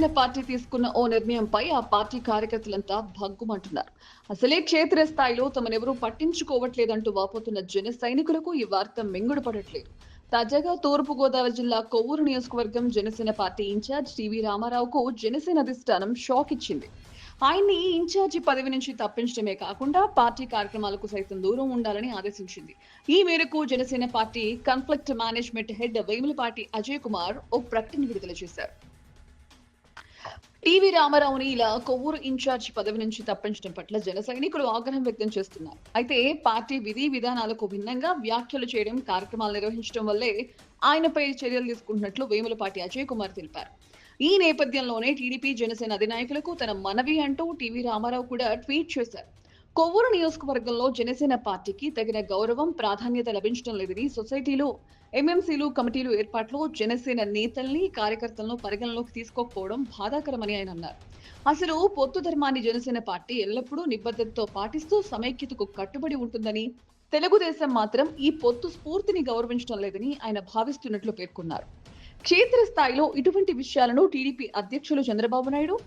Janasena party తీసుకున్న ఓ నిర్ణయంపై ఆ పార్టీ కార్యకర్తలంతా భగ్గుమంటున్నారు. అసలే క్షేత్రస్థాయిలో తమనెవరూ పట్టించుకోవట్లేదంటూ వాపోతున్న జన సైనికులకు ఈ వార్త మింగుడు పడట్లేదు. తాజాగా తూర్పు గోదావరి జిల్లా కొవ్వూరు నియోజకవర్గం జనసేన పార్టీ ఇన్ఛార్జ్ టీవీ రామారావుకు జనసేన అధిష్టానం షాక్ ఇచ్చింది. ఆయన్ని ఇన్ఛార్జి పదవి నుంచి తప్పించడమే కాకుండా పార్టీ కార్యక్రమాలకు సైతం దూరం ఉండాలని ఆదేశించింది. ఈ మేరకు Janasena party conflict management head Vemulapati Ajay Kumar ఓ ప్రకటన విడుదల చేశారు. టీవీ రామారావుని ఇలా కొవ్వూరు ఇన్ఛార్జి పదవి నుంచి తప్పించడం పట్ల జన సైనికులు ఆగ్రహం వ్యక్తం చేస్తున్నారు. అయితే పార్టీ విధి విధానాలకు భిన్నంగా వ్యాఖ్యలు చేయడం, కార్యక్రమాలు నిర్వహించడం వల్లే ఆయనపై చర్యలు తీసుకుంటున్నట్లు వేములపాటి అజయ్ కుమార్ తెలిపారు. ఈ నేపథ్యంలోనే టీడీపీ జనసేన అధినాయకులకు తన మనవి అంటూ టీవీ రామారావు కూడా ట్వీట్ చేశారు. కొవ్వూరు నియోజకవర్గంలో జనసేన పార్టీకి తగిన గౌరవం, ప్రాధాన్యత లభించడం లేదని, సొసైటీలు, ఎంఎంసీలు, కమిటీలు ఏర్పాట్లో జనసేన నేతల్ని, కార్యకర్తలను పరిగణలోకి తీసుకోకపోవడం బాధాకరమని ఆయన అన్నారు. అసలు పొత్తు ధర్మాన్ని జనసేన పార్టీ ఎల్లప్పుడూ నిబద్ధతతో పాటిస్తూ సమైక్యతకు కట్టుబడి ఉంటుందని, తెలుగుదేశం మాత్రం ఈ పొత్తు స్ఫూర్తిని గౌరవించడం లేదని ఆయన భావిస్తున్నట్లు పేర్కొన్నారు. క్షేత్రస్థాయిలో ఇటువంటి విషయాలను టీడీపీ అధ్యక్షులు చంద్రబాబు నాయుడు,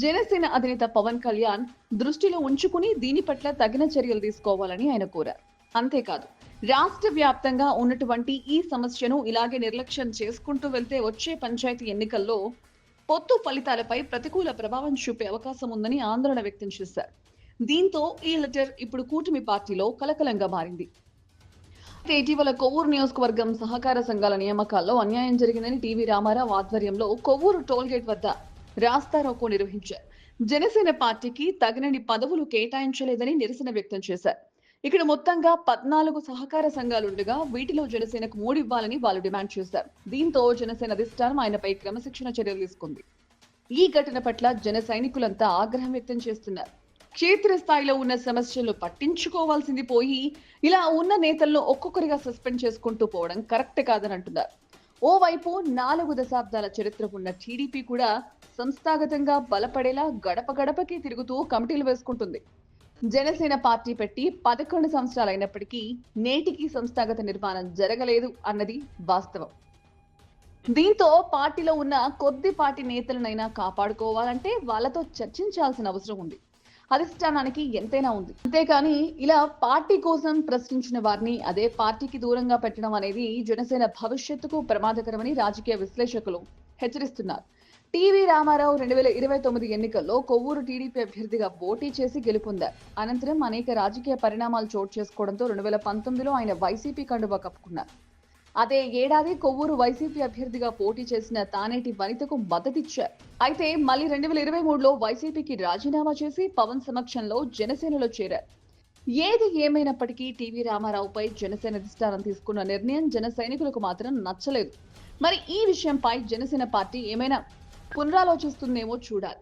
జనసేన అధినేత పవన్ కళ్యాణ్ దృష్టిలో ఉంచుకుని దీని పట్ల తగిన చర్యలు తీసుకోవాలని ఆయన కోరారు. అంతేకాదు, రాష్ట్ర వ్యాప్తంగా ఉన్నటువంటి ఈ సమస్యను ఇలాగే నిర్లక్ష్యం చేసుకుంటూ వెళ్తే వచ్చే పంచాయతీ ఎన్నికల్లో పొత్తు ఫలితాలపై ప్రతికూల ప్రభావం చూపే అవకాశం ఉందని ఆందోళన వ్యక్తం చేశారు. దీంతో ఈ లెటర్ ఇప్పుడు కూటమి పార్టీలో కలకలంగా మారింది. ఇటీవల కొవ్వూరు నియోజకవర్గం సహకార సంఘాల నియామకాల్లో అన్యాయం జరిగిందని టీవీ రామారావు ఆధ్వర్యంలో కొవ్వూరు టోల్గేట్ వద్ద రాస్తారోకో నిర్వహించారు. జనసేన పార్టీకి తగినన్ని పదవులు కేటాయించలేదని నిరసన వ్యక్తం చేశారు. ఇక్కడ మొత్తంగా 14 సహకార సంఘాలుండగా వీటిలో జనసేనకు 3 ఇవ్వాలని వాళ్ళు డిమాండ్ చేశారు. దీంతో జనసేన అధిష్టానం ఆయనపై క్రమశిక్షణ చర్యలు తీసుకుంది. ఈ ఘటన పట్ల జన సైనికులంతా ఆగ్రహం వ్యక్తం చేస్తున్నారు. క్షేత్రస్థాయిలో ఉన్న సమస్యలు పట్టించుకోవాల్సింది పోయి ఇలా ఉన్న నేతలను ఒక్కొక్కరిగా సస్పెండ్ చేసుకుంటూ పోవడం కరెక్ట్ కాదని అంటున్నారు. ఓవైపు 4 దశాబ్దాల చరిత్ర ఉన్న టీడీపీ కూడా సంస్థాగతంగా బలపడేలా గడప గడపకి తిరుగుతూ కమిటీలు వేసుకుంటుంది. జనసేన పార్టీ పెట్టి 11 సంవత్సరాలు అయినప్పటికీ నేటికి సంస్థాగత నిర్మాణం జరగలేదు అన్నది వాస్తవం. దీంతో పార్టీలో ఉన్న కొద్దిపాటి నేతలనైనా కాపాడుకోవాలంటే వాళ్ళతో చర్చించాల్సిన అవసరం ఉంది. అధిష్టానానికి ఎంతైనా ఉంది. అంతేకాని ఇలా పార్టీ కోసం ప్రశ్నించిన వారిని అదే పార్టీకి దూరంగా పెట్టడం అనేది జనసేన భవిష్యత్తుకు ప్రమాదకరమని రాజకీయ విశ్లేషకులు హెచ్చరిస్తున్నారు. టీవీ రామారావు 2029 ఎన్నికల్లో కొవ్వూరు టీడీపీ అభ్యర్థిగా పోటీ చేసి గెలుపొందారు. అనంతరం అనేక రాజకీయ పరిణామాలు చోటు చేసుకోవడంతో 2019లో ఆయన వైసీపీ కండువా కప్పుకున్నారు. అదే ఏడాది కొవ్వూరు వైసీపీ అభ్యర్థిగా పోటీ చేసిన తానేటి వనితకు మద్దతిచ్చారు. అయితే మళ్ళీ 2023లో వైసీపీకి రాజీనామా చేసి పవన్ సమక్షంలో జనసేనలో చేరారు. ఏది ఏమైనప్పటికీ టీవీ రామారావుపై జనసేన అధిష్టానం తీసుకున్న నిర్ణయం జన సైనికులకు మాత్రం నచ్చలేదు. మరి ఈ విషయంపై జనసేన పార్టీ ఏమైనా పునరాలోచిస్తుందేమో చూడాలి.